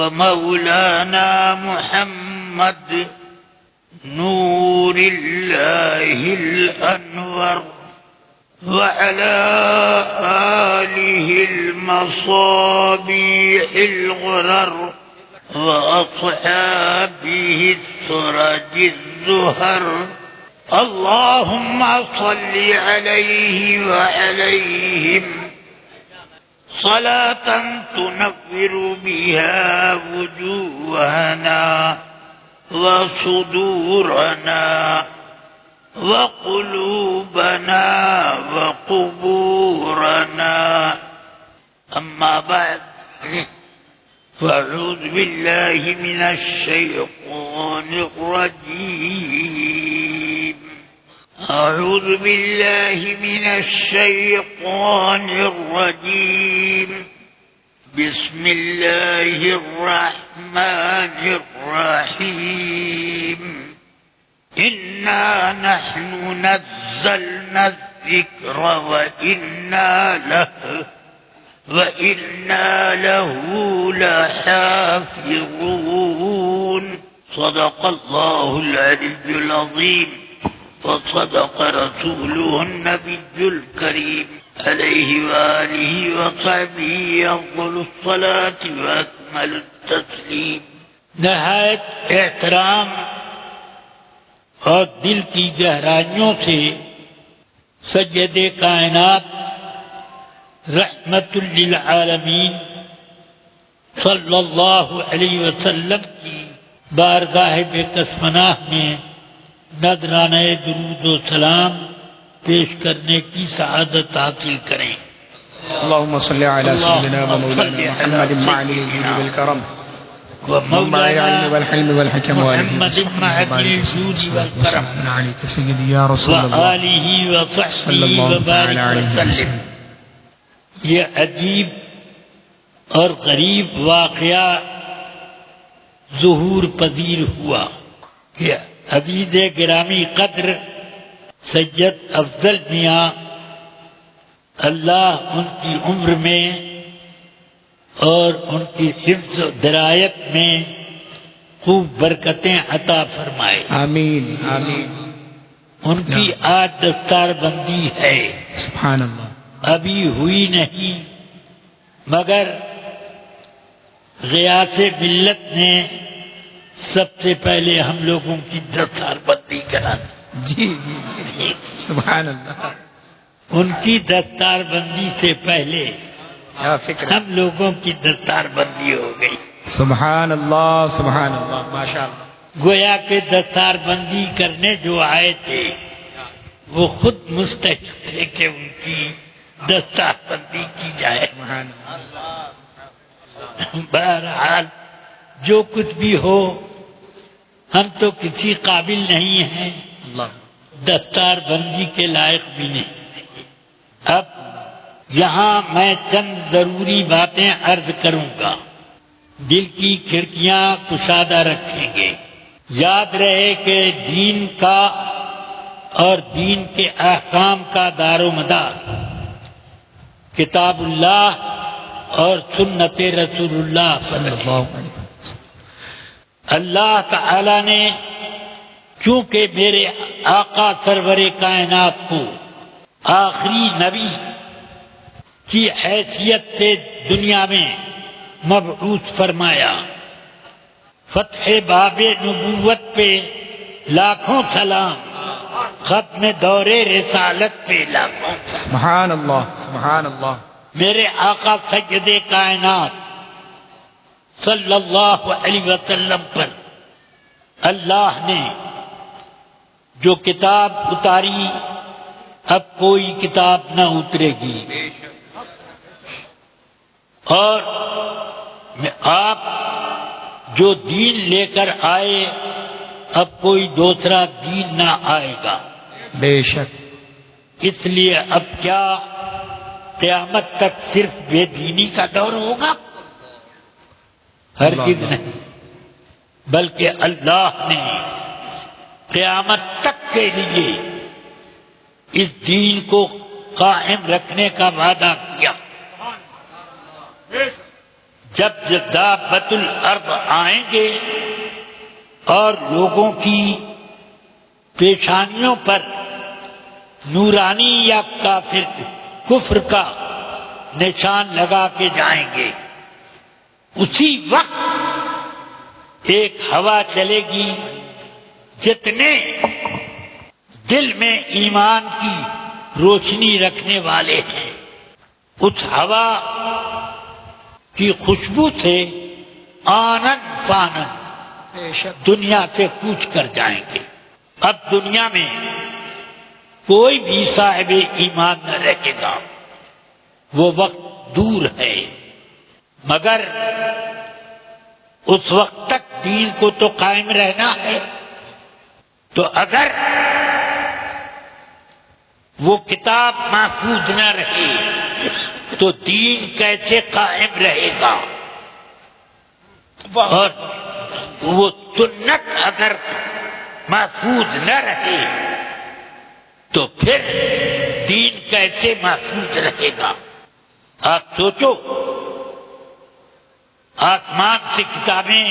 ومولانا محمد نور الله الأنور وعلى آله المصابيح الغرر وأصحابه السرج الزهر اللهم صل عليه وعليهم صلاة تنور بها وجوهنا وصدورنا وقلوبنا وقبورنا. أما بعد، فأعوذ بالله من الشيطان الرجيم. أعوذ بالله من الشيطان الرجيم. بسم الله الرحمن الرحيم. إنا نحن نزلنا الذكر وإنا له لحافظون. صدق الله العلي العظيم وصدق رسوله النبي الكريم عليه وآله وصحبه أفضل الصلاة وأكمل التسليم. نہایت احترام اور دل کی گہرائیوں سے سید کائنات رحمت للعالمین صلی اللہ علیہ وسلم کی بارگاہ بکسمناہ میں نذرانہ درود و سلام پیش کرنے کی سعادت حاصل کریں. اللهم صل على سيدنا ومولانا محمد معالي الجود والكرم ومنبع العلم والحلم والحكم محمد معدن الجود والكرم عليك سيدي يا رسول الله وآله وصحبه وبارك وسلم. یہ عجیب اور غریب واقعہ ظہور پذیر ہوا کہ عزیز گرامی قدر سید افضل میاں اللہ ان کی عمر میں اور ان کی حفظ و درایت میں خوب برکتیں عطا فرمائے. آمین آمین. ان کی آج دستار بندی ہے، سبحان اللہ. ابھی ہوئی نہیں مگر غیاث ملت نے سب سے پہلے ہم لوگوں کی دستار بندی کرا دی. جی جی سبحان اللہ. ان کی دستار بندی سے پہلے ہم لوگوں کی دستار بندی ہو گئی. سبحان اللہ سبحان اللہ. ماشاء اللہ. گویا کہ دستار بندی کرنے جو آئے تھے وہ خود مستحق تھے کہ ان کی دستار بندی کی جائے. بہرحال جو کچھ بھی ہو ہم تو کسی قابل نہیں ہیں، دستار بندی کے لائق بھی نہیں. اب یہاں میں چند ضروری باتیں عرض کروں گا، دل کی کھڑکیاں کشادہ رکھیں گے. یاد رہے کہ دین کا اور دین کے احکام کا دار و مدار کتاب اللہ اور سنت رسول اللہ صلی اللہ علیہ وسلم. اللہ تعالی نے چونکہ میرے آقا سرور کائنات کو آخری نبی کی حیثیت سے دنیا میں مبعوث فرمایا، فتح باب نبوت پہ لاکھوں سلام، ختم دور رسالت پہ لاکھوں سلام. سبحان اللہ سبحان اللہ. میرے آقا سید کائنات صلی اللہ علیہ وسلم پر اللہ نے جو کتاب اتاری اب کوئی کتاب نہ اترے گی، اور آپ جو دین لے کر آئے اب کوئی دوسرا دین نہ آئے گا. بے شک. اس لیے اب کیا قیامت تک صرف بے دینی کا دور ہوگا؟ ہرگز نہیں، بلکہ اللہ نے قیامت تک کے لیے اس دین کو قائم رکھنے کا وعدہ کیا. جب دابۃ الارض آئیں گے اور لوگوں کی پیشانیوں پر نورانی یا کفر کا نشان لگا کے جائیں گے، اسی وقت ایک ہوا چلے گی، جتنے دل میں ایمان کی روشنی رکھنے والے ہیں اس ہوا کی خوشبو سے آنن فانن دنیا سے کوچ کر جائیں گے۔ اب دنیا میں کوئی بھی صاحب ایمان نہ رہے گا، وہ وقت دور ہے، مگر اس وقت تک دین کو تو قائم رہنا ہے۔ تو اگر وہ کتاب محفوظ نہ رہے تو دین کیسے قائم رہے گا؟ اور وہ سنت اگر محفوظ نہ رہے تو پھر دین کیسے محفوظ رہے گا؟ آپ سوچو، آسمان سے کتابیں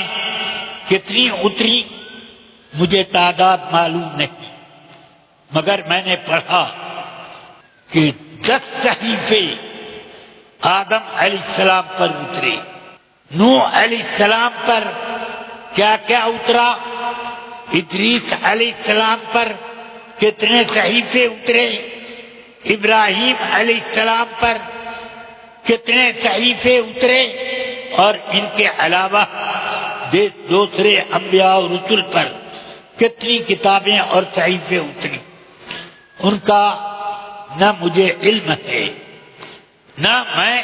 کتنی اتری مجھے تعداد معلوم نہیں، مگر میں نے پڑھا کہ 10 صحیفے آدم علیہ السلام پر اترے، نوح علیہ السلام پر کیا کیا اترا، ادریس علیہ السلام پر کتنے صحیفے اترے، ابراہیم علیہ السلام پر کتنے صحیفے اترے، اور ان کے علاوہ دوسرے انبیاء اور رسل پر کتنی کتابیں اور صحیفے اتری، ان کا نہ مجھے علم ہے، نہ میں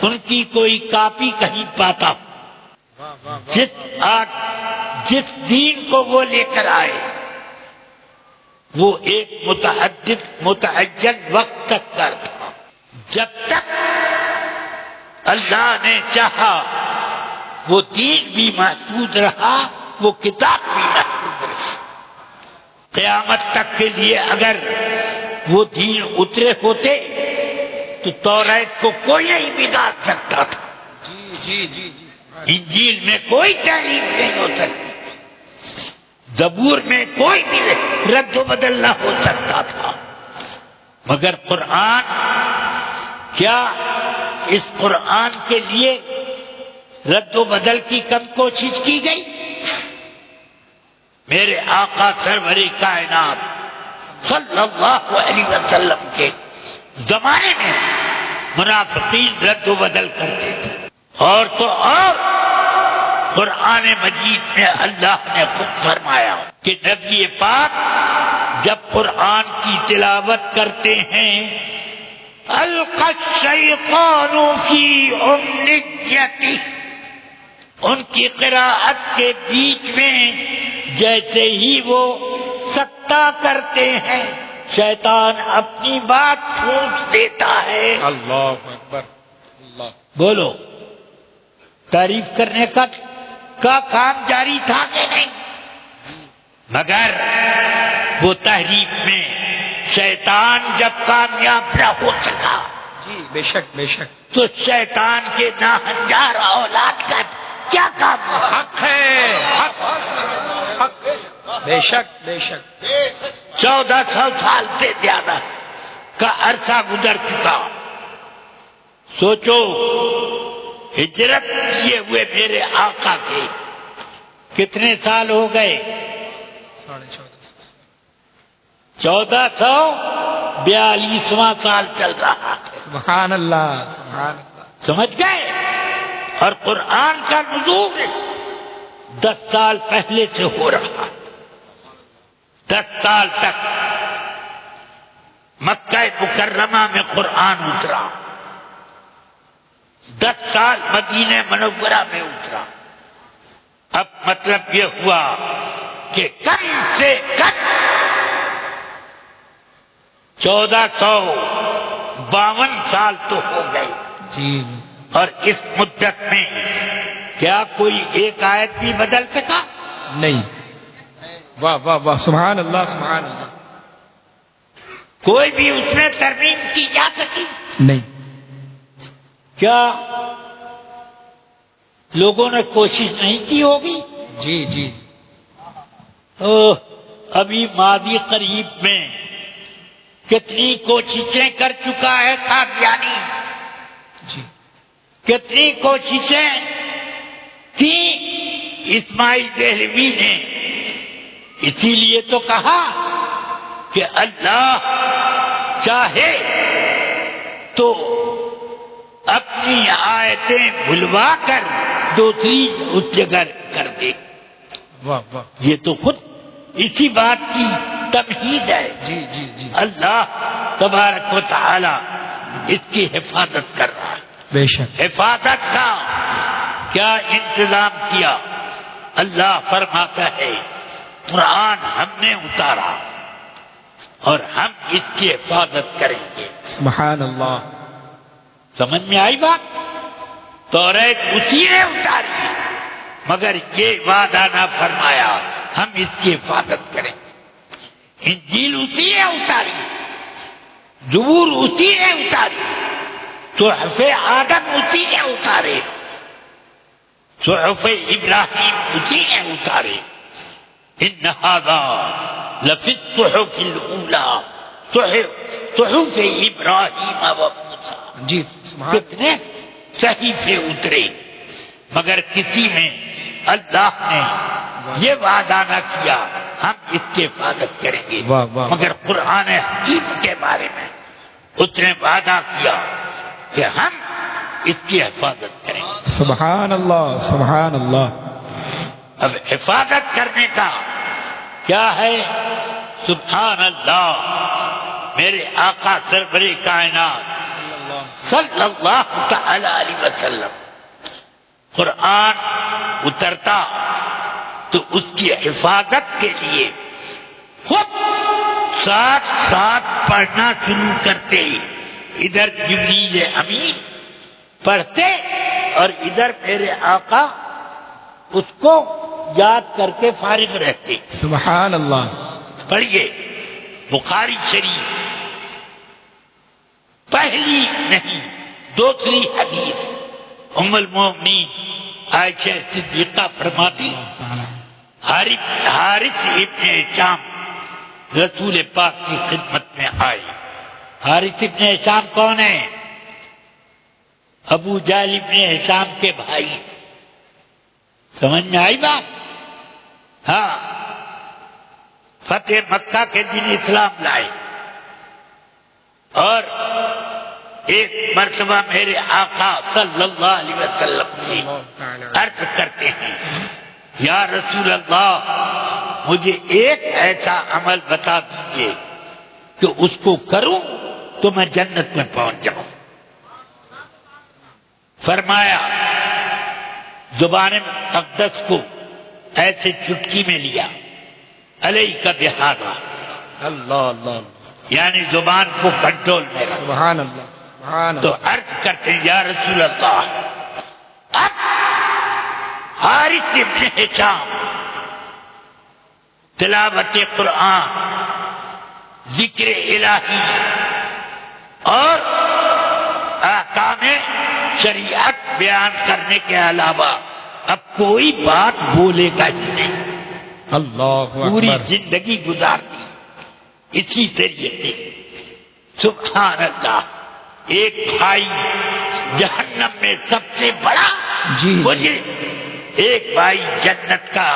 ان کی کوئی کاپی کہیں پاتا ہوں۔ جس دین کو وہ لے کر آئے وہ ایک متعین وقت تک کا تھا، جب تک اللہ نے چاہا وہ دین بھی محفوظ رہا، وہ کتاب بھی محفوظ رہی۔ قیامت تک کے لیے اگر وہ دین اترے ہوتے تو توریت کو کوئی نہیں بگاڑ سکتا تھا، انجیل میں کوئی تحریف نہیں ہو سکتی، زبور میں کوئی بھی رد و بدل نہ ہو سکتا تھا، مگر قرآن، کیا اس قرآن کے لیے رد و بدل کی کم کوشش کی گئی؟ میرے آقا سرور کائنات صلی اللہ علیہ وسلم کے زمانے میں منافقین رد و بدل کرتے تھے، اور تو اور قرآن مجید میں اللہ نے خود فرمایا کہ نبی پاک جب قرآن کی تلاوت کرتے ہیں القى الشیطان فی امنیتہ، ان کی قراءت کے بیچ میں جیسے ہی وہ سکتا کرتے ہیں شیطان اپنی بات ٹھونس دیتا ہے۔ اللہ اکبر، اللہ، بولو، تعریف کرنے کا کام جاری تھا کہ نہیں؟ مگر وہ تحریف میں شیطان جب کامیاب نہ ہو سکا، جی بے شک بے شک، تو شیطان کے ناہنجار اولاد کا کیا کام ہوا؟ حق ہے، حق، بے شک بے شک۔ 1400 سال سے زیادہ کا عرصہ گزر چکا، سوچو ہجرت کیے ہوئے میرے آقا کے کتنے سال ہو گئے؟ 1442واں سال چل رہا، سبحان اللہ، سبحان اللہ، سمجھ گئے؟ اور قرآن کا نزول 10 سال پہلے سے ہو رہا، 10 سال تک مکہ مکرمہ میں قرآن اترا، 10 سال مدینہ منورہ میں اترا۔ اب مطلب یہ ہوا کہ کم سے کم 1452 سال تو ہو گئے، جی، اور اس مدت میں کیا کوئی ایک آیت بھی بدل سکا؟ نہیں، واہ واہ واہ، سبحان اللہ، سبحان اللہ، کوئی بھی اس میں ترمیم کی جا سکی؟ نہیں، کیا لوگوں نے کوشش نہیں کی ہوگی؟ جی جی ابھی ماضی قریب میں کتنی کوششیں کر چکا ہے قادیانی، جی کتنی کوششیں کی اسماعیل دہلوی نے. اسی لیے تو کہا کہ اللہ چاہے تو اپنی آیتیں بھلوا کر دوسری اس جگہ کر دے. واہ واہ. یہ تو خود اسی بات کی تمہید ہے. جی جی جی اللہ تبارک و تعالی اس کی حفاظت کر رہا ہے. بے شک. حفاظت کا کیا انتظام کیا؟ اللہ فرماتا ہے قرآن ہم نے اتارا اور ہم اس کی حفاظت کریں گے. سبحان اللہ. سمجھ میں آئی بات؟ توریت اسی نے اتاری مگر یہ وعدہ نہ فرمایا ہم اس کی حفاظت کریں گے. انجیل اسی نے اتاری، زبور اسی نے اتاری، صحف آدم اسی نے اتارے، صحف ابراہیم اسی نے اتارے. ان ھذا لفی الصحف الاولی صحف ابراہیم و موسیٰ. جی کتنے صحیفے اترے مگر کسی میں اللہ نے یہ وعدہ نہ کیا ہم اس کی حفاظت کریں گے. واہ واہ. مگر قرآن حکیم کے بارے میں اس نے وعدہ کیا کہ ہم اس کی حفاظت کریں گے. سبحان اللہ سبحان اللہ. اب حفاظت کرنے کا کیا ہے؟ سبحان اللہ. میرے آقا سرور کائنات صلی اللہ تعالی علیہ وسلم قرآن اترتا تو اس کی حفاظت کے لیے خود ساتھ ساتھ پڑھنا شروع کرتے. ادھر جبریل امین پڑھتے اور ادھر میرے آقا اس کو یاد کر کے فارغ رہتے. سبحان اللہ. پڑھیے بخاری شریف پہلی نہیں دوسری حدیث ام المومنین عائشہ صدیقہ فرماتی حارث ابن ہشام رسول پاک کی خدمت میں آئے. حارث ابن ہشام کون ہے؟ ابو جہل ابن ہشام کے بھائی. سمجھ میں آئی بات؟ ہاں. فتح مکہ کے دن اسلام لائے اور ایک مرتبہ میرے آقا صلی اللہ علیہ وسلم سے عرض کرتے ہیں یا رسول اللہ مجھے ایک ایسا عمل بتا دیجیے کہ اس کو کروں تو میں جنت میں پہنچ جاؤں. فرمایا زبان مقدس کو ایسے چٹکی میں لیا علیہ بہذا. اللہ اللہ. یعنی زبان کو کنٹرول میں رکھا. سبحان اللہ سبحان تو اللہ. عرض کرتے ہیں یا رسول اللہ اب حارث ابن ہشام تلاوت قرآن ذکر الہی اور احکام شریعت بیان کرنے کے علاوہ اب کوئی بات بولے گا ہی نہیں. اللہ پوری اکبر. زندگی گزار دی اسی طریقے. سبحان اللہ. ایک بھائی جہنم میں سب سے بڑا جی. مجرم، ایک بھائی جنت کا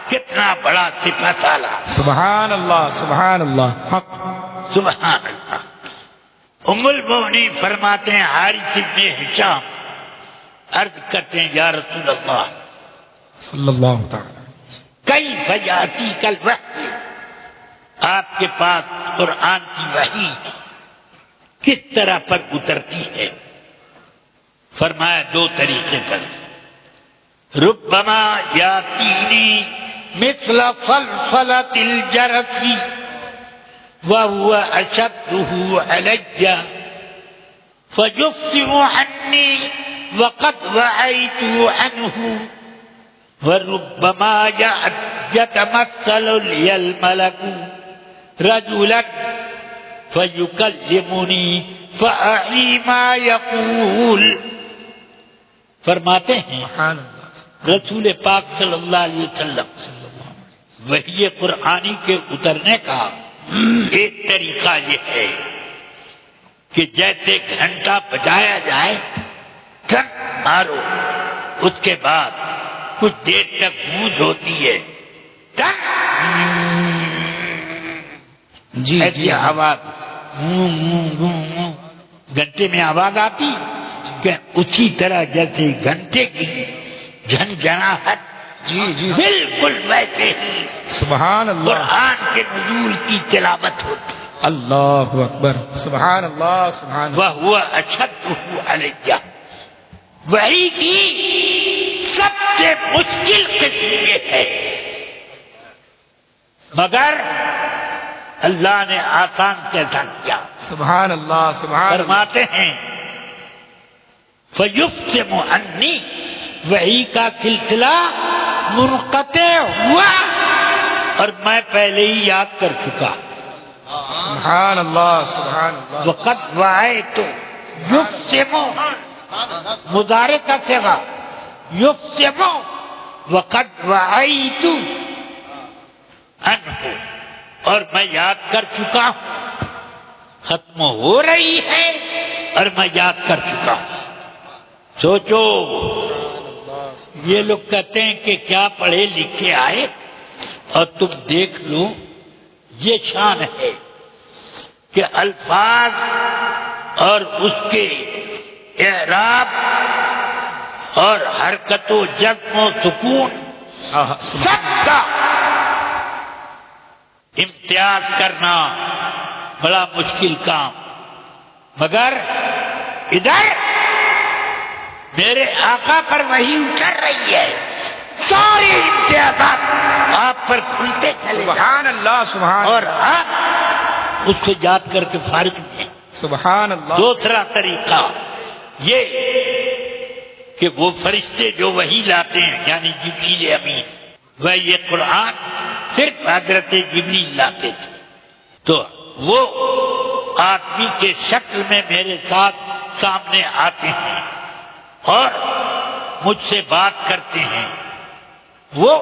کتنا بڑا صفت والا. سبحان اللہ سبحان اللہ. حق. سبحان اللہ. ام المؤمنین فرماتے ہیں حارث ابن ہشام عرض کرتے ہیں یا رسول اللہ صلی اللہ تعالی. کیف یاتیک الوحی، آپ کے پاس قرآن کی وحی کس طرح پر اترتی ہے؟ فرمایا دو طریقے پر. ربما یاتینی مثل صلصلۃ الجرس وهو اشده علی فیفصم عنی وقد وعیت عنه وربما يتمثل لي الملك رجلا فيكلمني فأعي ما يقول فرماتے ہیں سبحان اللہ رسول پاک صلی اللہ علیہ وسلم وحی قرآنی کے اترنے کا ایک طریقہ یہ ہے کہ جیسے گھنٹا بجایا جائے ٹھک مارو، اس کے بعد کچھ دیر تک گونج ہوتی ہے، ٹھک جی ایسی آواز گھنٹے میں آواز آتی کہ اسی طرح جیسے گھنٹے کی جھنجھناہٹ جی جی بالکل ویسے ہی سبحان اللہ قرآن کے نزول کی تلاوت ہوتی، اللہ اکبر سبحان اللہ سبحان اللہ وہ اشدہ علیہ، وحی کی سب سے مشکل قسم یہ ہے، مگر اللہ نے آسان کیسا کیا؟ سبحان اللہ سبحان اللہ فرماتے ہیں فَيُفْتِمُ عَنِّي، وحی کا سلسلہ منقطع ہوا اور میں پہلے ہی یاد کر چکا، سبحان اللہ سبحان اللہ وقد وعیت یفسم، مضارع کا صیغہ یفسم، وقد وعیت عنہ، اور میں یاد کر چکا ہوں، ختم ہو رہی ہے اور میں یاد کر چکا ہوں۔ سوچو، یہ لوگ کہتے ہیں کہ کیا پڑھے لکھے آئے، اور تم دیکھ لو یہ شان ہے کہ الفاظ اور اس کے اعراب اور حرکت و جزم و سکون سب کا امتیاز کرنا بڑا مشکل کام، مگر ادھر میرے آقا پر وحی اتر رہی ہے، سارے امتیازات آپ پر کھلتے چلے جائیں سبحان اللہ سبحان اور آپ اس کو یاد کر کے فارغ ہیں۔ سبحان اللہ دوسرا طریقہ یہ کہ وہ فرشتے جو وحی لاتے ہیں یعنی جبریل امین، وہ یہ قرآن صرف حضرت جبریل لاتے تھے، تو وہ آدمی کے شکل میں میرے ساتھ سامنے آتے ہیں اور مجھ سے بات کرتے ہیں، وہ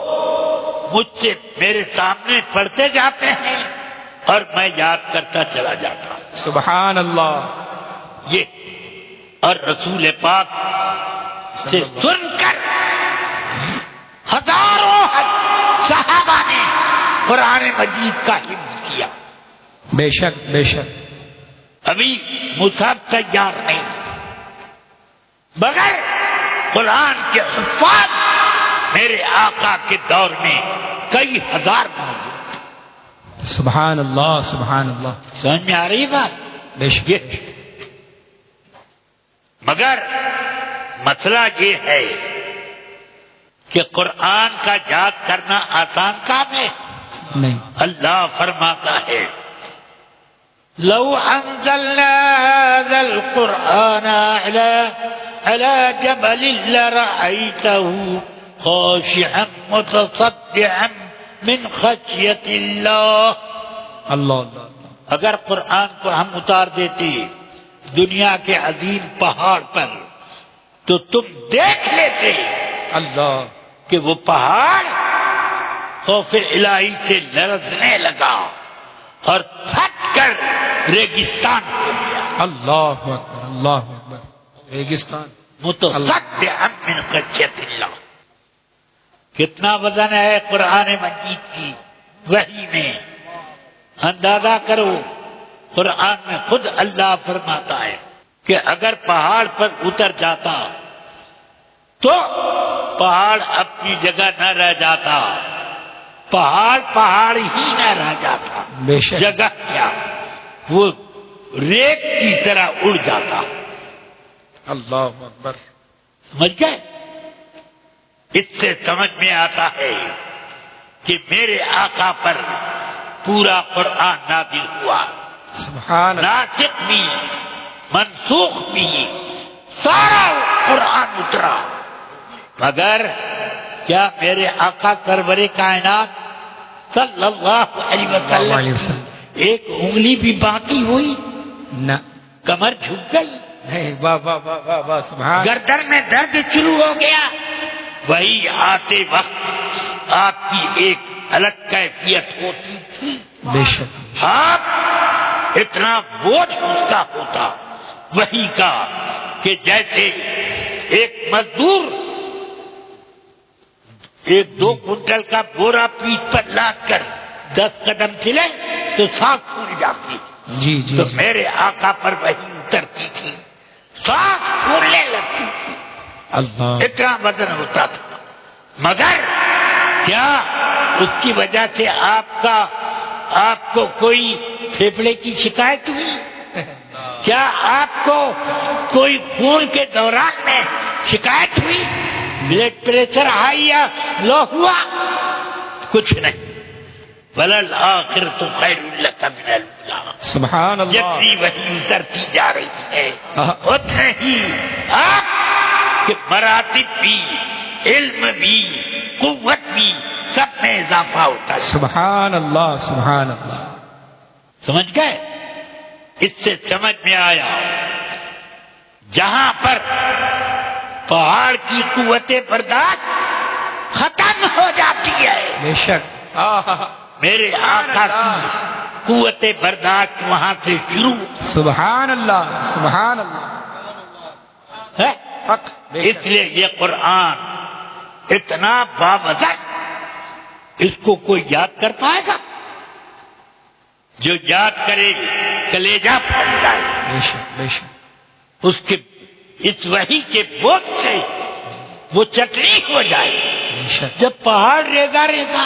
مجھ سے میرے سامنے پڑھتے جاتے ہیں اور میں یاد کرتا چلا جاتا ہوں۔ سبحان اللہ یہ اور رسول پاک سے سن کر ہزاروں صحابہ نے قرآن مجید کا حفظ کیا، بے شک بے شک ابھی مصحف تیار نہیں، مگر قرآن کے حفاظ میرے آقا کے دور میں کئی ہزار موجود۔ سبحان اللہ سبحان اللہ سمجھ میں آ رہی بات؟ بے شک یہ مگر مسئلہ یہ ہے کہ قرآن کا یاد کرنا آسان کام ہے؟ نہیں اللہ فرماتا ہے لو انزلنا هذا القرآن على جبل لرأيته خاشعا متصدعا من خشية الله، اللہ اگر قرآن کو ہم اتار دیتے دنیا کے عظیم پہاڑ پر تو تم دیکھ لیتے اللہ کہ وہ پہاڑ خوف الہی سے لرزنے لگا اور پھٹ کر ریگستان ہو گیا، اللہ اکبر اللہ اکبر ریگستان متصدعا من خشیۃ اللہ۔ کتنا وزن ہے قرآن مجید کی وحی میں، اندازہ کرو۔ قرآن میں خود اللہ فرماتا ہے کہ اگر پہاڑ پر اتر جاتا تو پہاڑ اپنی جگہ نہ رہ جاتا، پہاڑ ہی نہ رہ جاتا، بے شک جگہ کیا وہ ریت کی طرح اڑ جاتا۔ اللہ اکبر سمجھ گئے؟ اس سے سمجھ میں آتا ہے کہ میرے آقا پر پورا قرآن نازل ہوا، سبحان اللہ ناسخ بھی منسوخ بھی، سارا قرآن اترا، مگر کیا میرے آقا سرور کائنات صلی اللہ علیہ وسلم علیہ وسلم ایک انگلی بھی باقی ہوئی؟ نہ کمر جھک گئی؟ نہیں، واہ واہ واہ واہ واہ، سبحان گردن میں درد شروع ہو گیا، وہی آتے وقت آپ کی ایک الگ کیفیت ہوتی تھی، بے شک، آپ اتنا بوجھ اٹھتا ہوتا وہی کا کہ جیسے ایک مزدور 1-2 کنٹل کا بورا پیٹھ پر لاد کر 10 قدم چلے تو سانس پھول جاتی، جی جی تو میرے آقا پر وہی اترتی تھی، سانس پھولنے لگتی تھی، اللہ، اتنا وزن ہوتا تھا۔ مگر کیا اس کی وجہ سے آپ کو کوئی پھیپھڑے کی شکایت ہوئی؟ کیا آپ کو کوئی خون کے دوران میں شکایت ہوئی؟ بلڈ پریشر ہائی یا لو ہوا؟ کچھ نہیں۔ وَلَلْآخِرَةُ خَيْرٌ لَكَ مِنَ الْأُولَىٰ۔ سبحان اللہ، جتنی وہی اترتی جا رہی ہے اتنے ہی آپ کے مراتب بھی، علم بھی، قوت بھی، سب میں اضافہ ہوتا ہے۔ سبحان اللہ، سبحان اللہ، سمجھ گئے؟ اس سے سمجھ میں آیا جہاں پر پہاڑ کی قوت برداشت ختم ہو جاتی ہے، بے شک، میرے آقا کی قوت برداشت وہاں سے شروع سبحان اللہ، سبحان اللہ، ہے۔ حق، بے اس لیے یہ قرآن اتنا باوزن، اس کو کوئی یاد کر پائے گا؟ جو یاد کرے کلیجہ پھٹ جائے، بے شک، بے شک، اس کے اس وحی کے بوجھ سے وہ چٹنی ہو جائے۔ بے شک، جب پہاڑ ریگا ریگا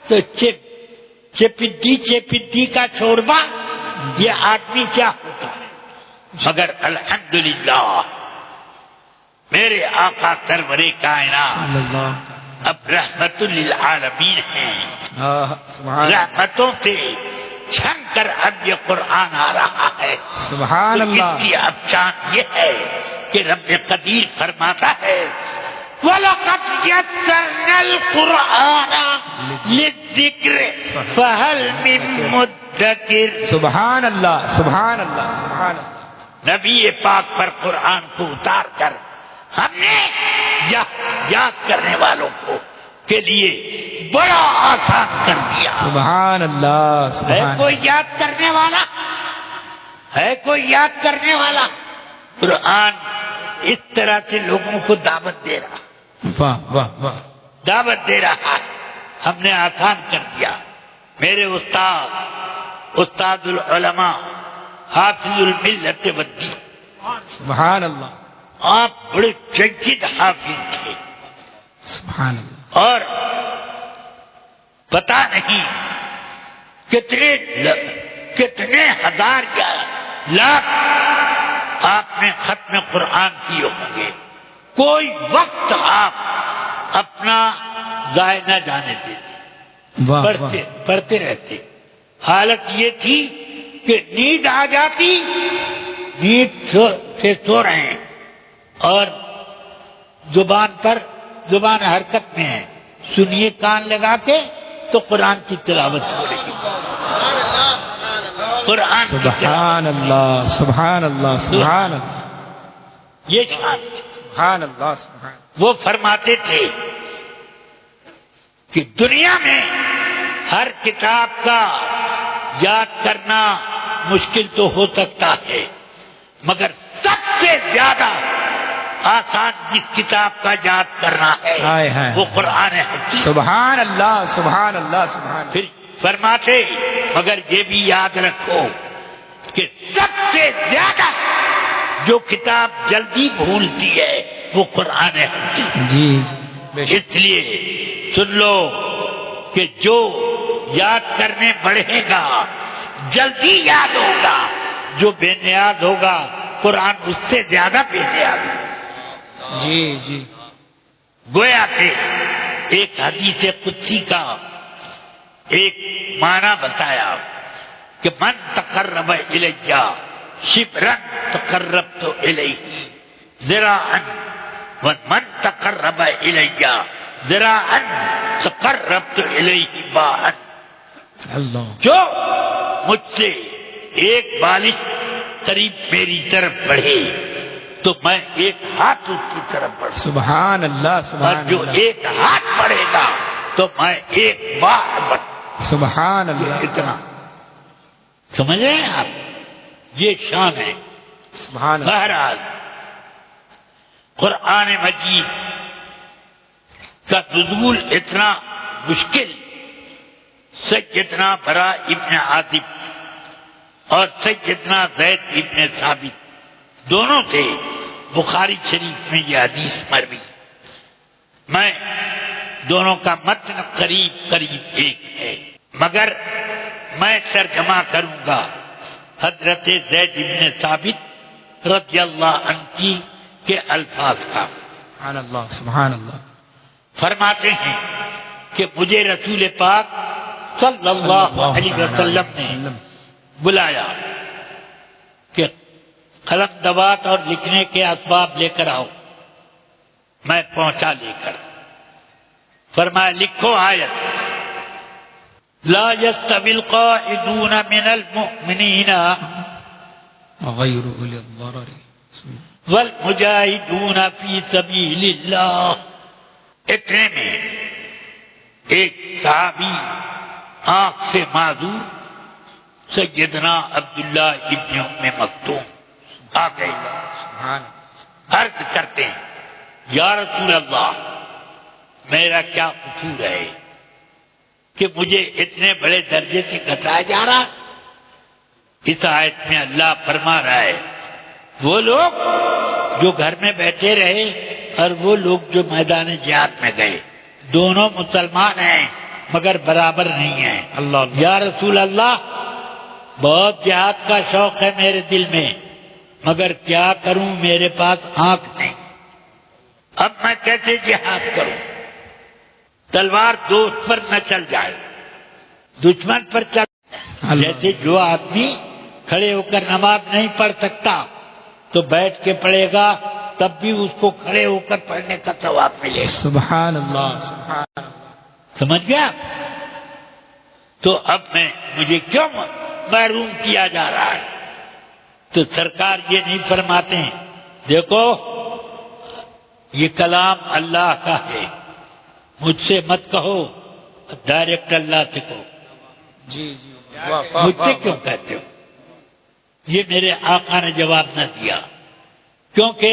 تو چپدی کا چھوڑبا، یہ آدمی کیا ہوتا ہے؟ مگر الحمدللہ میرے آقا سرور کائنات صلی اللہ، اب رحمت للعالمین ہیں، سبحان اللہ، رحمتوں سے چھن کر اب یہ قرآن آ رہا ہے۔ سبحان تو اس اللہ، کی اب شان یہ ہے کہ رب قدیر فرماتا ہے وَلَقَدْ يَسَّرْنَا الْقُرْآنَ لِلذِّكْرِ فَهَلْ مِن مُدَّكِرٍ۔ سبحان اللہ، سبحان اللہ، سبحان اللہ، نبی پاک پر قرآن کو اتار کر ہم نے یاد کرنے والوں کو کے لیے بڑا آسان کر دیا۔ سبحان اللہ، ہے سبحان کوئی یاد کرنے والا؟ ہے کوئی یاد کرنے والا؟ قرآن اس طرح سے لوگوں کو دعوت دے رہا، واہ واہ واہ، دعوت دے رہا ہے، ہم نے آسان کر دیا۔ میرے استاد العلماء حافظ الملت والدین، سبحان اللہ، آپ بڑے جید حافظ تھے، سبحان اللہ، اور پتہ نہیں کتنے ہزار یا لاکھ آپ نے ختم قرآن کیے ہوں گے، کوئی وقت آپ اپنا ضائع نہ جانے دیتے، واہ پڑھتے رہتے۔ حالت یہ تھی کہ نیند آ جاتی، نیند سے سو رہے ہیں اور زبان حرکت میں ہے، سنیے کان لگا کے تو قرآن کی تلاوت ہو رہی ہے، قرآن کی تلاوت۔ سبحان اللہ، سبحان اللہ، سبحان اللہ، یہ شان تھی۔ سبحان اللہ، سبحان وہ فرماتے تھے کہ دنیا میں ہر کتاب کا یاد کرنا مشکل تو ہو سکتا ہے، مگر سب سے زیادہ آسان جس کتاب کا یاد کرنا ہائے ہے ہائے، وہ قرآن حکیم۔ سبحان اللہ، سبحان اللہ، سبحان اللہ، پھر فرماتے مگر یہ بھی یاد رکھو کہ سب سے زیادہ جو کتاب جلدی بھولتی ہے وہ قرآن حکیم۔ جی، بے شک، اس لیے سن لو کہ جو یاد کرنے بڑھے گا جلدی یاد ہوگا، جو بے نیاز ہوگا قرآن اس سے زیادہ بے نیاز ہے۔ جی جی، گویا کہ ایک حدیث قدسی کا ایک معنی بتایا کہ من تقرب الیہ شبرا تقربت الیہ ذراعا ومن تقرب الیہ ذراعا تقربت الیہ باعا۔ اللہ، جو مجھ سے ایک بالش قریب میری طرف بڑھے تو میں ایک ہاتھ اس کی طرف بڑھوں، سبحان اللہ اور سبحان جو اللہ ایک ہاتھ بڑھے گا تو میں ایک بار بڑھوں۔ سبحان اللہ اتنا سمجھ رہے ہیں آپ؟ یہ شان ہے۔ سبحان اللہ بہرحال قرآن مجید کا نزول اتنا مشکل، سیدنا برا ابن عازب اور سیدنا زید ابن ثابت دونوں تھے، بخاری شریف میں یہ حدیث مروی، میں دونوں کا متن قریب قریب ایک ہے، مگر میں ترجمہ کروں گا حضرت زید ابن ثابت رضی اللہ عنہ کی کے الفاظ کا۔ سبحان اللہ سبحان اللہ فرماتے ہیں کہ مجھے رسول پاک صلی اللہ علیہ وسلم نے بلایا کہ قلم دوات اور لکھنے کے اسباب لے کر آؤ، میں پہنچا لے کر، فرمایا لکھو آیت لا يستوي القاعدون من المؤمنين غیر اولی الضرر والمجاہدون فی سبیل اللہ۔ اتنے میں ایک صحابی آنکھ سے معذور سیدنا عبداللہ ابن ام مکتوم آ گئے، سبحان عرض کرتے ہیں یا رسول اللہ میرا کیا قصور ہے کہ مجھے اتنے بڑے درجے سے گھٹایا جا رہا؟ اس آیت میں اللہ فرما رہا ہے وہ لوگ جو گھر میں بیٹھے رہے اور وہ لوگ جو میدان جہاد میں گئے، دونوں مسلمان ہیں مگر برابر نہیں ہیں۔ اللہ یا رسول اللہ بہت جہاد کا شوق ہے میرے دل میں، مگر کیا کروں میرے پاس آنکھ نہیں، اب میں کیسے جہاد کروں؟ تلوار دوست پر نہ چل جائے، دشمن پر چل، جیسے جو آدمی کھڑے ہو کر نماز نہیں پڑھ سکتا تو بیٹھ کے پڑھے گا تب بھی اس کو کھڑے ہو کر پڑھنے کا ثواب ملے گا۔ سبحان اللہ سبحان اللہ سمجھ گیا؟ تو اب مجھے کیوں محروم کیا جا رہا ہے؟ تو سرکار یہ نہیں فرماتے ہیں دیکھو یہ کلام اللہ کا ہے، مجھ سے مت کہو، ڈائریکٹ اللہ سے کہو۔ جی جی مجھ سے کیوں کہتے ہو؟ یہ میرے آقا نے جواب نہ دیا، کیونکہ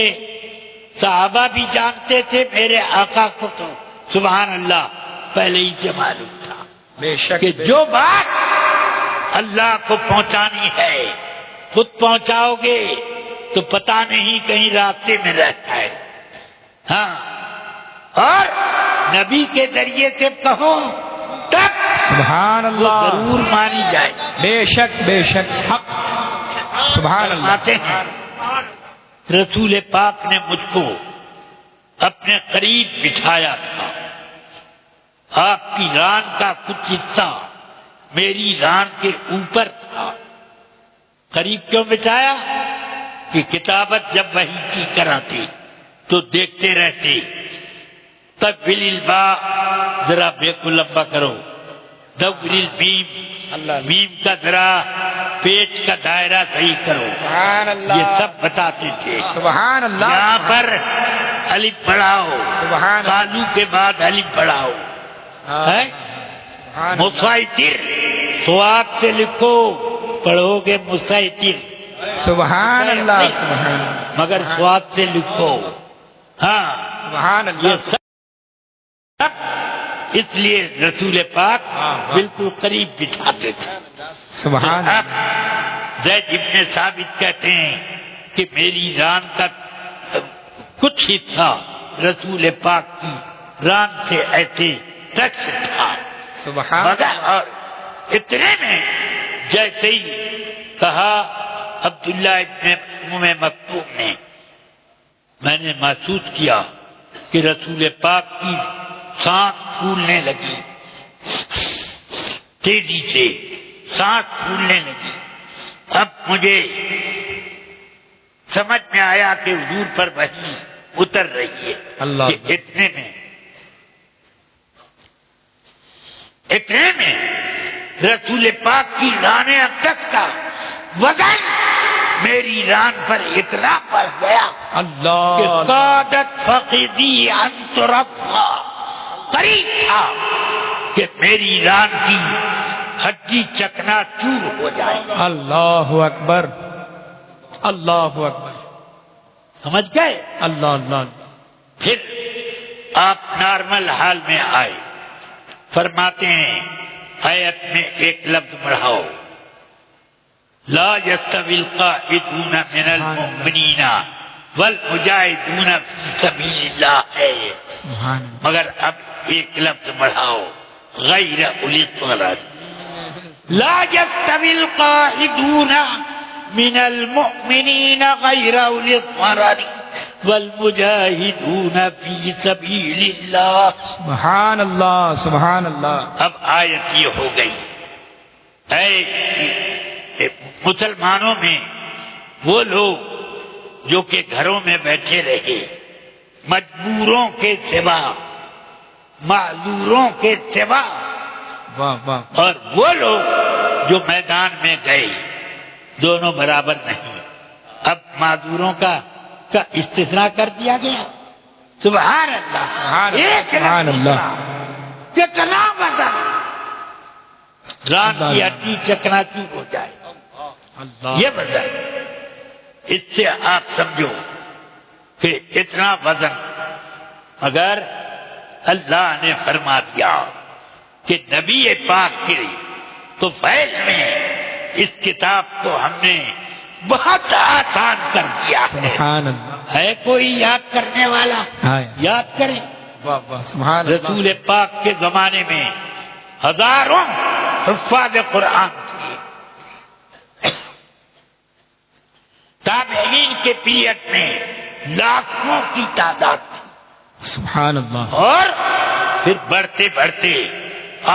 صحابہ بھی جانتے تھے میرے آقا کو تو سبحان اللہ پہلے ہی سے معلوم تھا بے شک کہ جو بات اللہ کو پہنچانی ہے خود پہنچاؤ گے تو پتہ نہیں کہیں راستے میں رہتا ہے، ہاں، اور نبی کے ذریعے سے کہو تب سبحان وہ اللہ ضرور مانی جائے۔ بے شک حق سبحان اللہ فرماتے ہیں رسول پاک نے مجھ کو اپنے قریب بٹھایا تھا، آپ کی ران کا کچھ حصہ میری ران کے اوپر تھا۔ قریب کیوں بٹھایا؟ کہ کتابت جب وحی کی کراتے تو دیکھتے رہتے، طول الباء ذرا بے کو لمبا کرو، دور المیم میم کا ذرا پیٹ کا دائرہ صحیح کرو، سبحان اللہ یہ سب بتاتے تھے۔ سبحان اللہ یہاں پر الف بڑھاؤ، سبحان اللہ قالو کے بعد الف بڑھاؤ، ہے مسیطر سواد سے لکھو، پڑھو گے مسیطر، سبحان اللہ سبحان اللہ مگر سواد سے لکھو، ہاں سبحان یہ اللہ سب اس لیے رسول پاک بالکل قریب بٹھاتے تھے۔ سبحان اب اللہ زید ابن ثابت کہتے ہیں کہ میری ران کا کچھ حصہ رسول پاک کی ران سے ایسے ٹچ تھا، سبحان مگر اور اتنے میں جیسے ہی کہا عبداللہ ابن ام مکتوم نے، میں نے محسوس کیا کہ رسول پاک کی سانس پھولنے لگی، تیزی سے سانس پھولنے لگی۔ اب مجھے سمجھ میں آیا کہ حضور پر وحی اتر رہی ہے۔ اللہ کہ اتنے میں رسول پاک کی ران اقدس کا وزن میری ران پر اتنا پڑ گیا کہ اللہ قادت فقدی ان ترفع، قریب تھا کہ میری ران کی ہڈی چکنا چور ہو جائے. اللہ اکبر اللہ اکبر سمجھ گئے؟ اللہ اللہ اللہ. پھر آپ نارمل حال میں آئے. فرماتے ہیں آیت میں ایک لفظ بڑھاؤ، لا يستوي القاعدون من المؤمنین والمجاہدون فی سبیل اللہ ہے، سبحان اللہ. مگر اب ایک لفظ بڑھاؤ، غیر اولی الضرر. لا يستوي القاعدون من المؤمنین غیر اولی الضرر والمجاہدون فی سبیل اللہ. سبحان اللہ سبحان اللہ. اب آیت یہ ہو گئی، اے مسلمانوں میں وہ لوگ جو کہ گھروں میں بیٹھے رہے، مجبوروں کے سوا، معذوروں کے سوا، واہ واہ. اور وہ لوگ جو میدان میں گئے، دونوں برابر نہیں. اب معذوروں کا استثناء کر دیا گیا. سبحان اللہ. سبحان اللہ ایک سبحان اللہ. کتنا وزن، ران کی ہڈی چکنا چور ہو جائے، اللہ یہ وزن. اس سے آپ سمجھو کہ اتنا وزن اگر اللہ نے فرما دیا کہ نبی پاک کے تو فیل میں اس کتاب کو ہم نے بہت آسان کر دیا ہے. سبحان اللہ. ہے کوئی یاد کرنے والا؟ ہاں. یاد کریں. واہ واہ سبحان اللہ. رسول پاک کے زمانے میں ہزاروں حفاظ قرآن تھے. تابعین کے پیریڈ میں لاکھوں کی تعداد تھی. سبحان اللہ. اور پھر بڑھتے بڑھتے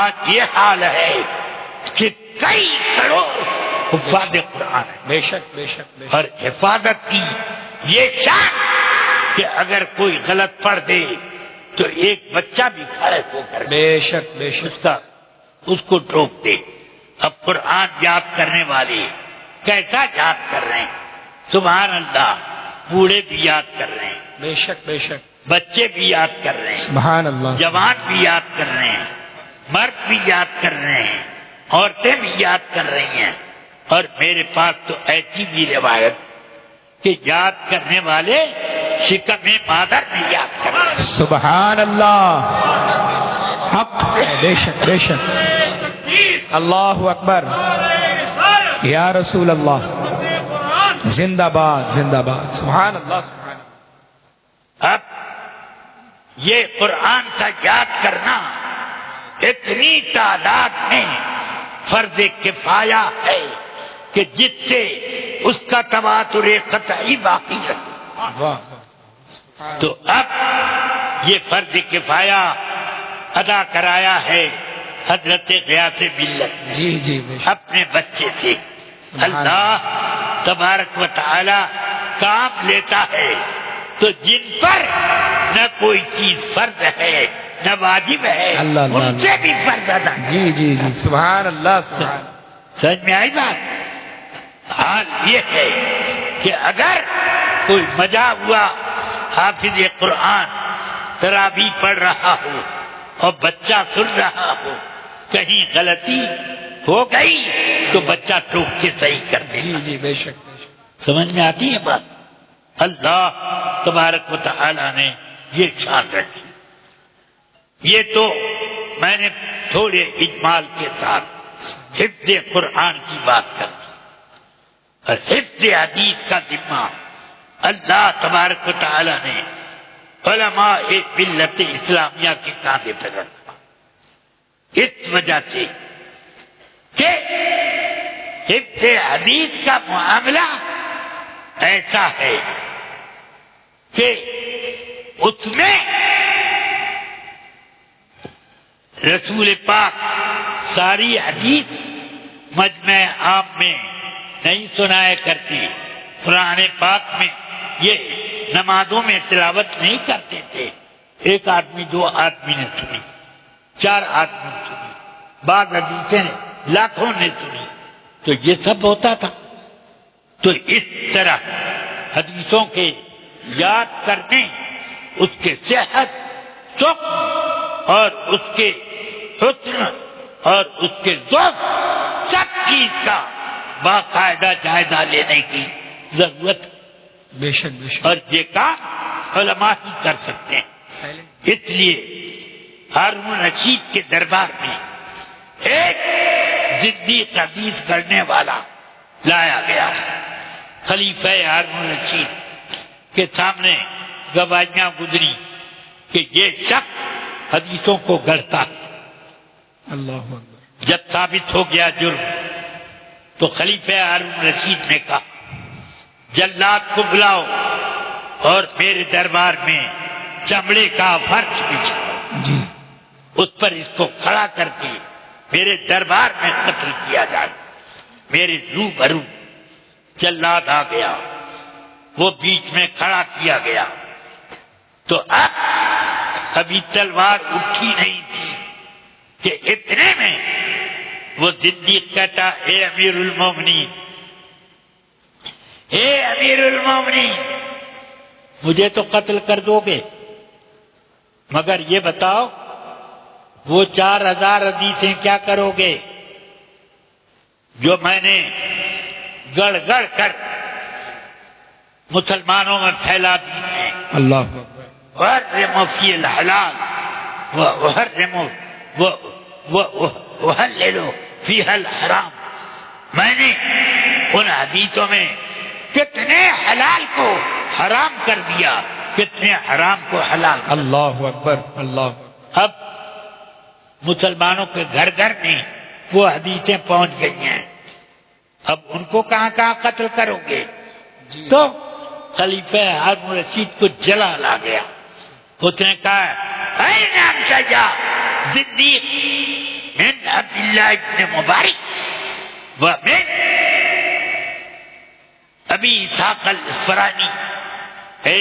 آج یہ حال ہے کہ کئی کروڑ حفاظ قرآن ہیں. بے شک بے شک بے شک. اور حفاظت کی یہ شان کہ اگر کوئی غلط پڑھ دے تو ایک بچہ بھی کھڑے ہو کر بے شک بے شک. اس کو ٹوک دے. اب قرآن یاد کرنے والے کیسا یاد کر رہے ہیں؟ سبحان اللہ. بوڑھے بھی یاد کر رہے ہیں، بے شک بے شک. بچے بھی یاد کر رہے ہیں، سبحان اللہ. جوان بھی یاد کر رہے ہیں، مرد بھی یاد کر رہے ہیں، عورتیں بھی یاد کر رہی ہیں. اور میرے پاس تو ایسی بھی روایت کہ یاد کرنے والے شکم مادر بھی یاد کر رہے ہیں. سبحان اللہ. حق بے شک بے شک. اللہ اکبر. یا رسول اللہ. زندہ باد زندہ باد. سبحان اللہ سبحان اللہ. اب یہ قرآن کا یاد کرنا اتنی تعداد میں فرض کفایہ ہے کہ جس سے اس کا تواتر قطعی باقی رہے. واہ واہ. تو اب یہ فرض کفایہ ادا کرایا ہے حضرت غیاث ملت نے جی جی بے شک. اپنے بچے سے. اللہ تبارک و تعالی کام لیتا ہے تو جن پر نہ کوئی چیز فرض ہے نہ واجب ہے اللہ اللہ ان سے بھی فرض ادا. جی جی جی. سبحان اللہ سبحان اللہ. سمجھ میں آئی بات؟ حال یہ ہے کہ اگر کوئی مجا ہوا حافظ قرآن تراویح پڑھ رہا ہو اور بچہ سن رہا ہو، کہیں غلطی ہو گئی تو بچہ ٹوک کے صحیح کر دے. جی جی بے شک بے شک. سمجھ میں آتی ہے بات؟ اللہ تبارک و تعالی نے یہ شان رکھی. یہ تو میں نے تھوڑے اجمال کے ساتھ حفظ قرآن کی بات کر دی، اور حفظ حدیث کا ذمہ اللہ تبارک و تعالی نے علماء ملت اسلامیہ کے کاندھے پر رکھا. اس وجہ سے کہ حفظ حدیث کا معاملہ ایسا ہے کہ اس میں رسول پاک ساری حدیث مجمع عام میں نہیں سنایا کرتے. قرآن پاک میں یہ نمازوں میں تلاوت نہیں کرتے تھے. ایک آدمی دو آدمی نے سنی، چار آدمی نے سنی، بعض حدیثیں لاکھوں نے سنی. تو یہ سب ہوتا تھا. تو اس طرح حدیثوں کے یاد کرنے، اس کے صحت، سکھ اور اس کے حسن اور اس کے ضعف، سب چیز کا باقاعدہ جائزہ لینے کی ضرورت ہے۔ بے شک بے شک۔ اور یہ کام علماء ہی کر سکتے ہیں۔ اس لیے ہارون رشید کے دربار میں ایک ضدی حدیث کرنے والا لایا گیا۔ خلیفہ ہارون رشید کے سامنے گواہیاں گزری کہ یہ شخص حدیثوں کو گڑھتا ہے۔ اللہ اکبر۔ جب ثابت ہو گیا جرم تو خلیفہ ہارون رشید نے کہا جلاد کو بلاؤ اور میرے دربار میں چمڑے کا فرش بچھاؤ، جی۔ اس پر اس کو کھڑا کر کے میرے دربار میں قتل کیا جائے۔ میرے روبرو جلاد آ گیا، وہ بیچ میں کھڑا کیا گیا تو ابھی تلوار اٹھی نہیں تھی کہ اتنے میں وہ صدیق کہتا اے امیر المومنین، اے امیر المومنین، مجھے تو قتل کر دو گے مگر یہ بتاؤ وہ 4000 حدیثیں کیا کرو گے جو میں نے گڑ گڑ کر مسلمانوں میں پھیلا دی ہیں؟ اللہ اکبر۔ وحرموا فی الحلال وحللوا فیہ الحرام۔ میں نے ان حدیثوں میں کتنے حلال کو حرام کر دیا، کتنے حرام کو حلال کر دیا۔ اللہ اکبر اللہ اکبر۔ اب مسلمانوں کے گھر گھر میں وہ حدیثیں پہنچ گئی ہیں، اب ان کو کہاں کہاں قتل کرو گے؟ تو خلیفہ ہارون رشید کو جلال آ گیا۔ اس نے کہا اے نام سجا صدیق من عبداللہ ابن مبارک ومن ابی اسحاق الاسفرانی۔ اے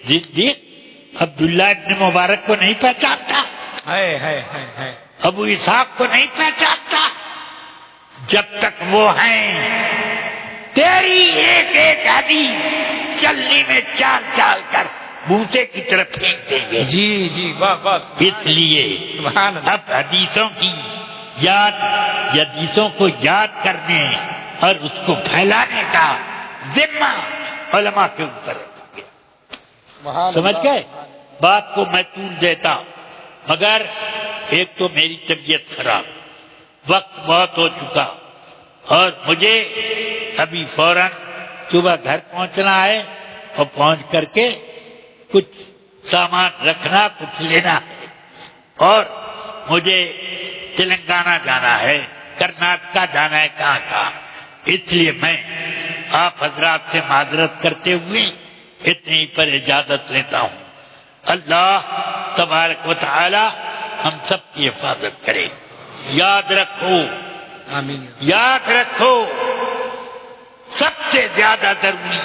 صدیق عبداللہ ابن مبارک کو نہیں پہچانتا؟ ہے۔ ابو اسحاق کو نہیں پہچانتا؟ جب تک وہ ہیں تیری ایک ایک حدیث چلنے میں چال چال کر بوتے کی طرف پھینک دیں گے۔ جی جی، واہ واہ۔ اس لیے سبحان اللہ۔ اب حدیثوں کی یاد، حدیثوں کو یاد کرنے اور اس کو پھیلانے کا ذمہ علماء کے اوپر رکھا گیا۔ سمجھ گئے؟ بات کو میں طول دیتا مگر ایک تو میری طبیعت خراب، وقت بہت ہو چکا اور مجھے ابھی فوراً صبح گھر پہنچنا ہے اور پہنچ کر کے کچھ سامان رکھنا، کچھ لینا ہے، اور مجھے تلنگانہ جانا ہے، کرناٹکا جانا ہے، کہاں۔ اس لیے میں آپ حضرات سے معذرت کرتے ہوئے اتنے ہی پر اجازت لیتا ہوں۔ اللہ تبارک و تعالی ہم سب کی حفاظت کرے۔ یاد رکھو، آمین۔ یاد رکھو، سب سے زیادہ ضروری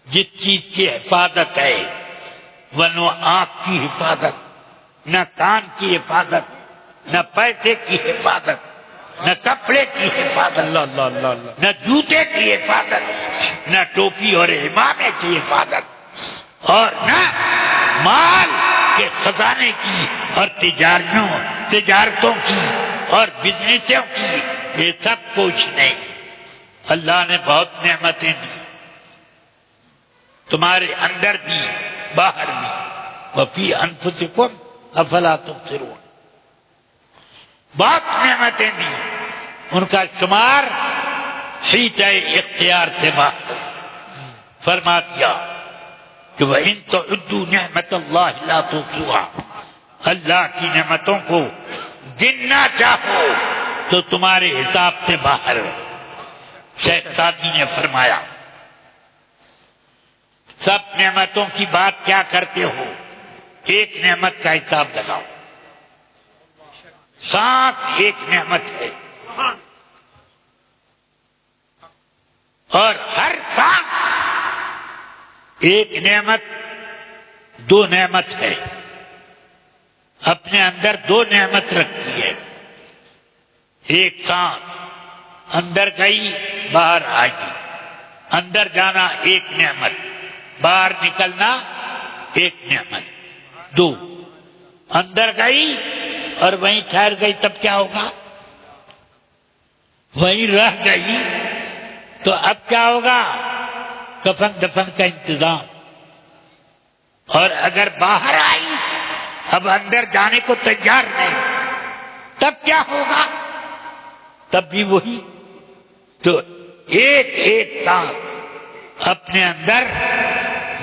جس چیز کی حفاظت ہے وہ نہ آنکھ کی حفاظت، نہ کان کی حفاظت، نہ پیسے کی حفاظت، نہ کپڑے کی حفاظت، اللہ اللہ اللہ اللہ۔ نہ جوتے کی حفاظت، نہ ٹوپی اور امامے کی حفاظت، اور نہ مال کے خزانے کی اور تجارتوں کی اور بزنسوں کی، یہ سب کچھ نہیں۔ اللہ نے بہت نعمتیں دی تمہارے اندر بھی باہر بھی، وفی انفسکم افلا تبصرون، بہت نعمتیں دی، ان کا شمار حیطۂ اختیار سے باہر۔ فرما دیا کہ وَإِن تَعُدُّوا نِعْمَةَ اللَّهِ لَا تُحْصُوهَا، اللہ کی نعمتوں کو گننا چاہو تو تمہارے حساب سے باہر۔ شیخ سعدی نے فرمایا سب نعمتوں کی بات کیا کرتے ہو، ایک نعمت کا حساب لگاؤ۔ سانس ایک نعمت ہے اور ہر سانس ایک نعمت، دو نعمت ہے، اپنے اندر دو نعمت رکھتی ہے۔ ایک سانس اندر گئی باہر آئی، اندر جانا ایک نعمت، باہر نکلنا ایک نعمت، دو۔ اندر گئی اور وہیں ٹھہر گئی تب کیا ہوگا؟ وہیں رہ گئی تو اب کیا ہوگا؟ کفن دفن کا انتظام۔ اور اگر باہر آئی اب اندر جانے کو تیار نہیں، تب کیا ہوگا؟ تب بھی وہی۔ تو ایک ایک سانس اپنے اندر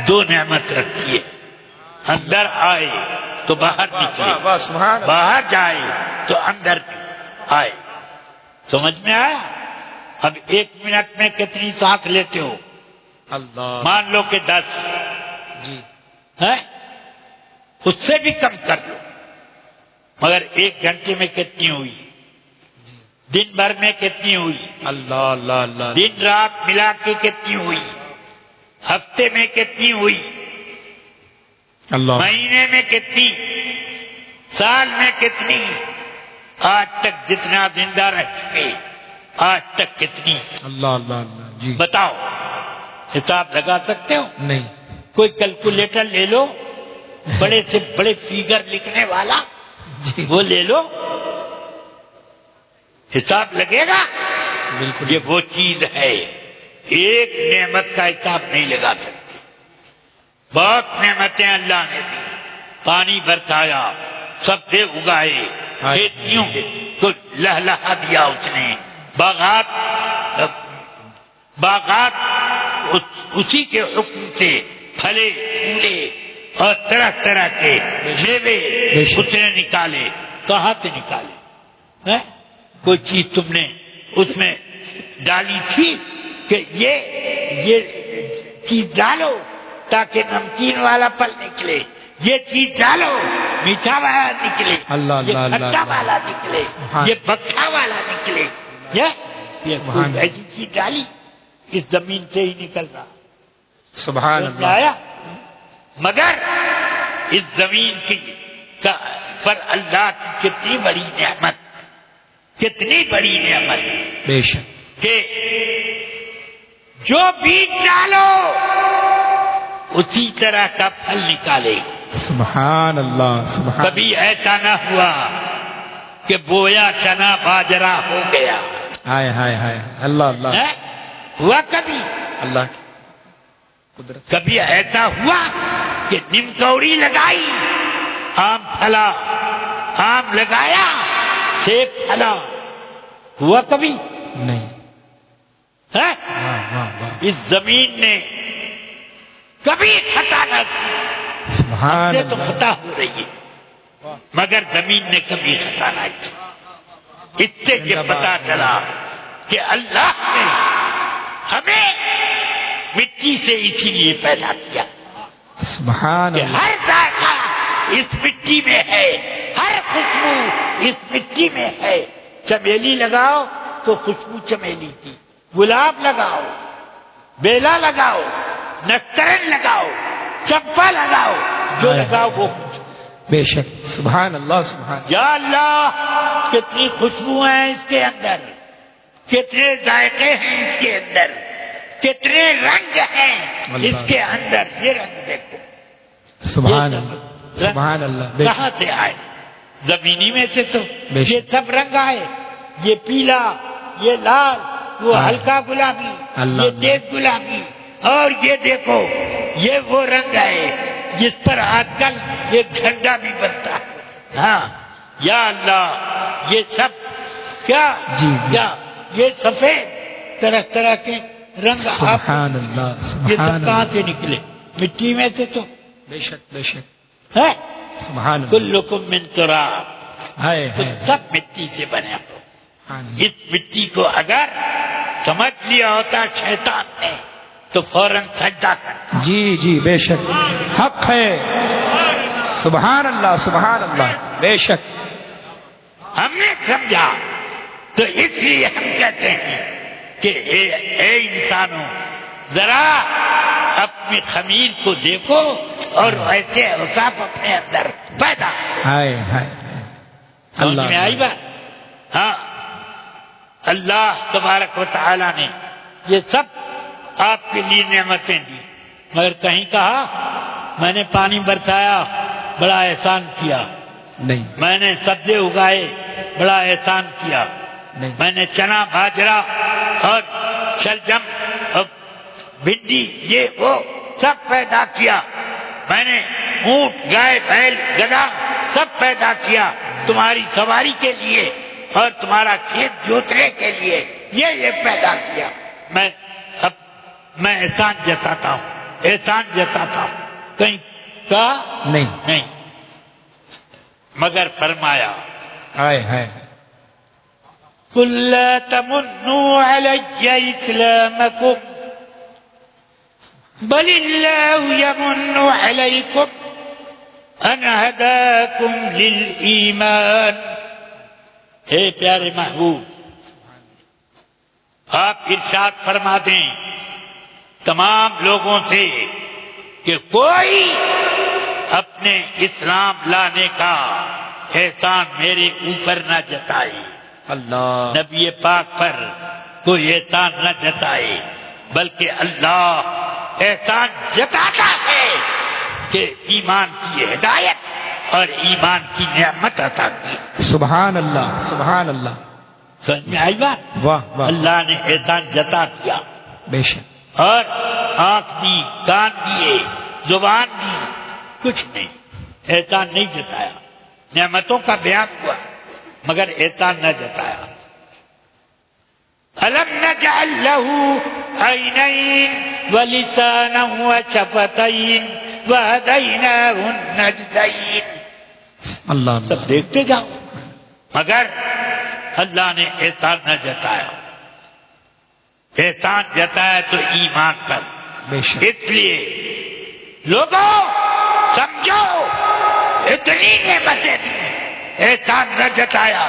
دو نعمت رکھتی ہے، اندر آئے تو باہر نکلے، باہر جائے تو اندر آئے۔ سمجھ میں آیا؟ اب 1 منٹ میں کتنی سانس لیتے ہو؟ اللہ، مان لو کہ 10 جی ہے، اس سے بھی کم کر لو، مگر 1 گھنٹے میں کتنی ہوئی؟ دن بھر میں کتنی ہوئی؟ اللہ اللہ اللہ، دن رات ملا کے کتنی ہوئی؟ ہفتے میں کتنی ہوئی؟ اللہ، مہینے میں کتنی؟ سال میں کتنی؟ آج تک جتنا زندہ رہ چکے آج تک کتنی؟ اللہ اللہ اللہ، جی بتاؤ، حساب لگا سکتے ہو؟ نہیں، کوئی کیلکولیٹر لے لو، بڑے سے بڑے فیگر لکھنے والا جی وہ لے لو، حساب لگے گا؟ بالکل، یہ وہ چیز ہے، ایک نعمت کا حساب نہیں لگا سکتے۔ بہت نعمتیں اللہ نے دی، پانی برسایا، سبزے اگائے، کھیتیوں کو لہلہا دیا اس نے، باغات اسی کے حکم سے پھلے پھولے اور طرح طرح کے میوے اس نے نکالے۔ کہاں سے نکالے؟ کوئی چیز تم نے اس میں ڈالی تھی کہ یہ چیز ڈالو تاکہ نمکین والا پھل نکلے، یہ چیز ڈالو میٹھا والا نکلے، اللہ یہ اللہ کھٹا اللہ، والا نکلے، یہ بکھا والا نکلے، یہ کوئی ایسی چیز ڈالی؟ اس زمین سے ہی نکل رہا، سبحان سمجھ اللہ، آیا؟ مگر اس زمین کی پر اللہ کی کتنی بڑی نعمت، کتنی بڑی نعمت بے شک، کہ جو بیج ڈالو اسی طرح کا پھل نکالے۔ سبحان اللہ، سبحان، کبھی ایسا نہ ہوا کہ بویا چنا باجرا ہو گیا، ہائے ہائے ہائے، اللہ اللہ، ہے؟ ہوا کبھی؟ اللہ کی قدرت، کبھی ایسا ہوا کہ نمکوڑی لگائی آم پھلا، آم لگایا سیب پھلا، ہوا کبھی؟ نہیں، ہے؟ واہ واہ واہ، اس زمین نے کبھی خطا نہ کی، سبحان یہ تو اللہ، خطا ہو رہی ہے مگر زمین نے کبھی خطا نہ کی۔ اس سے یہ پتا چلا کہ اللہ نے ہمیں مٹی سے اسی لیے پیدا کیا سبحان کہ اللہ، ہر ذائقہ اس مٹی میں ہے، ہر خوشبو اس مٹی میں ہے۔ چمیلی لگاؤ تو خوشبو چمیلی کی، گلاب لگاؤ، بیلا لگاؤ، نسترن لگاؤ، چمپا لگاؤ، جو لگاؤ وہ خوشبو۔ بے شک، سبحان اللہ، سبحان، یا اللہ کتنی خوشبو ہیں اس کے اندر، کتنے ذائقے ہیں اس کے اندر، کتنے رنگ ہیں اس کے اندر۔ یہ رنگ دیکھو، سبحان یہ اللہ، سب سبحان رنگ اللہ، بے شک، کہاں سے آئے؟ زمینی میں سے تو بے شک، یہ سب رنگ آئے، یہ پیلا، یہ لال، وہ ہلکا گلابی، اللہ یہ اللہ، تیز گلابی، اور یہ دیکھو یہ وہ رنگ ہے جس پر آج کل ایک جھنڈا بھی بنتا ہے۔ ہاں یا اللہ، یہ سب کیا جی جی، کیا یہ سفید طرح طرح کے رنگ آپ سبحان اللہ، یہ سبحان سب کہاں اللہ، سے نکلے؟ مٹی میں سے تو بے شک، بے شک، ہے۔ سبحان اللہ، کلکم من تراب، ہائے تم ہائے، سب مٹی سے بنے ہو۔ سبحان اللہ، اس مٹی کو اگر سمجھ لیا ہوتا شیطان نے تو فوراً سجدہ کرتا۔ جی جی، بے شک، حق ہے، سبحان اللہ، سبحان اللہ، بے شک، ہم نے سمجھا تو اس لیے ہم کہتے ہیں کہ اے انسانوں، ذرا اپنی خمیر کو دیکھو اور ایسے اوصاف اپنے اندر پیدا کرو۔ ہائے ہائے ہائے، سمجھ اللہ میں آئی بات؟ ہاں، اللہ تبارک و تعالی نے یہ سب آپ کے لیے نعمتیں دی، مگر کہیں کہا میں نے پانی برسایا بڑا احسان کیا، نہیں میں نے سبزے اگائے بڑا احسان کیا، نہیں میں نے چنا باجرا اور شلجم اور بھنڈی یہ وہ سب پیدا کیا، میں نے اونٹ گائے بیل گدھا سب پیدا کیا تمہاری سواری کے لیے اور تمہارا کھیت جوتنے کے لیے، یہ پیدا کیا، میں احسان جتاتا ہوں، احسان جتاتا ہوں، کہیں کہا نہیں، مگر فرمایا ہائے ہائے قل لا تمنوا علی اسلامکم بل اللہ یمن علیکم ان ہداکم للایمان۔ اے پیارے محبوب، آپ ارشاد فرما دیں تمام لوگوں سے کہ کوئی اپنے اسلام لانے کا احسان میرے اوپر نہ جتائے، اللہ نبی پاک پر کوئی احسان نہ جتائے، بلکہ اللہ احسان جتاتا ہے کہ ایمان کی ہدایت اور ایمان کی نعمت عطا کی۔ سبحان اللہ سبحان اللہ، سمجھ میں آئی بات؟ واہ واہ، اللہ نے احسان جتا دیا بے شک، اور آنکھ دی، کان دیے، زبان دی، کچھ نہیں، احسان نہیں جتایا، نعمتوں کا بیان ہوا مگر احسان نہ جتایا۔ أَلَمْ نَجْعَلْ لَهُ عَيْنَيْنِ وَلِسَانًا وَشَفَتَيْنِ وَهَدَيْنَاهُ النَّجْدَيْنِ۔ اللہ سب دیکھتے جاؤ، مگر اللہ نے احسان نہ جتایا، احسان جتایا تو ایمان پر، بے شک، اس لیے لوگوں سمجھو اتنی نعمتیں دی، احسان نہ جتایا،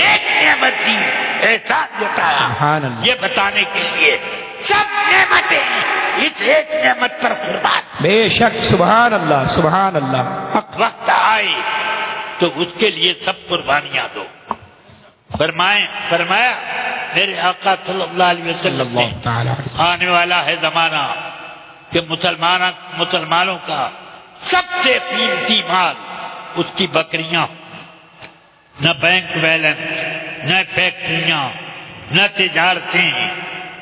ایک نعمت دی احسان جتایا، سبحان اللہ، یہ بتانے کے لیے سب نعمتیں اس ایک نعمت پر قربان۔ بے شک، سبحان اللہ سبحان اللہ، حق، وقت آئے تو اس کے لیے سب قربانیاں دو۔ فرمایا میرے آقا صلی اللہ علیہ وسلم نے اللہ تعالی علیہ، آنے والا ہے زمانہ کہ مسلمانوں کا سب سے قیمتی مال اس کی بکریاں، نہ بینک بیلنس، نہ فیکٹریاں، نہ تجارتیں،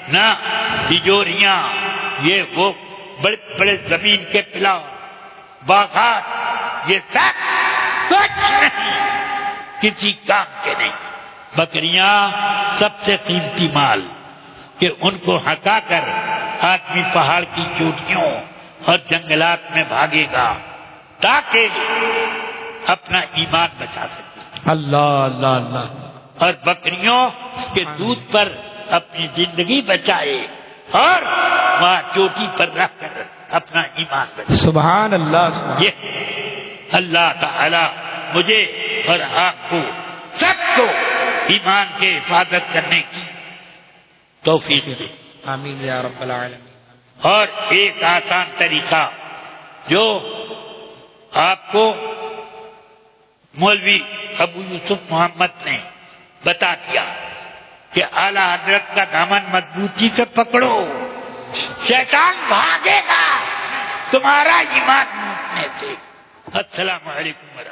نہ تجوریاں، یہ وہ بڑے بڑے زمین کے پلاٹ باغات، یہ سب کچھ نہیں، کسی کام کے نہیں۔ بکریاں سب سے قیمتی مال کہ ان کو ہکا کر آدمی پہاڑ کی چوٹیوں اور جنگلات میں بھاگے گا تاکہ اپنا ایمان بچا سکے، اللہ اللہ اللہ، اور بکریوں کے دودھ پر اپنی زندگی بچائے اور وہاں چوٹی پر رہ کر اپنا ایمان بچائے۔ سبحان اللہ سبحان، یہ اللہ تعالی مجھے اور آپ کو سب کو ایمان کے حفاظت کرنے کی توفیق دے۔ آمین یا رب العالمین۔ اور ایک آسان طریقہ جو آپ کو مولوی ابو یوسف محمد نے بتا دیا کہ اعلیٰ حضرت کا دامن مضبوطی سے پکڑو، شیطان بھاگے گا تمہارا ایمان ٹوٹنے سے۔ السلام علیکم ورحمۃ اللہ۔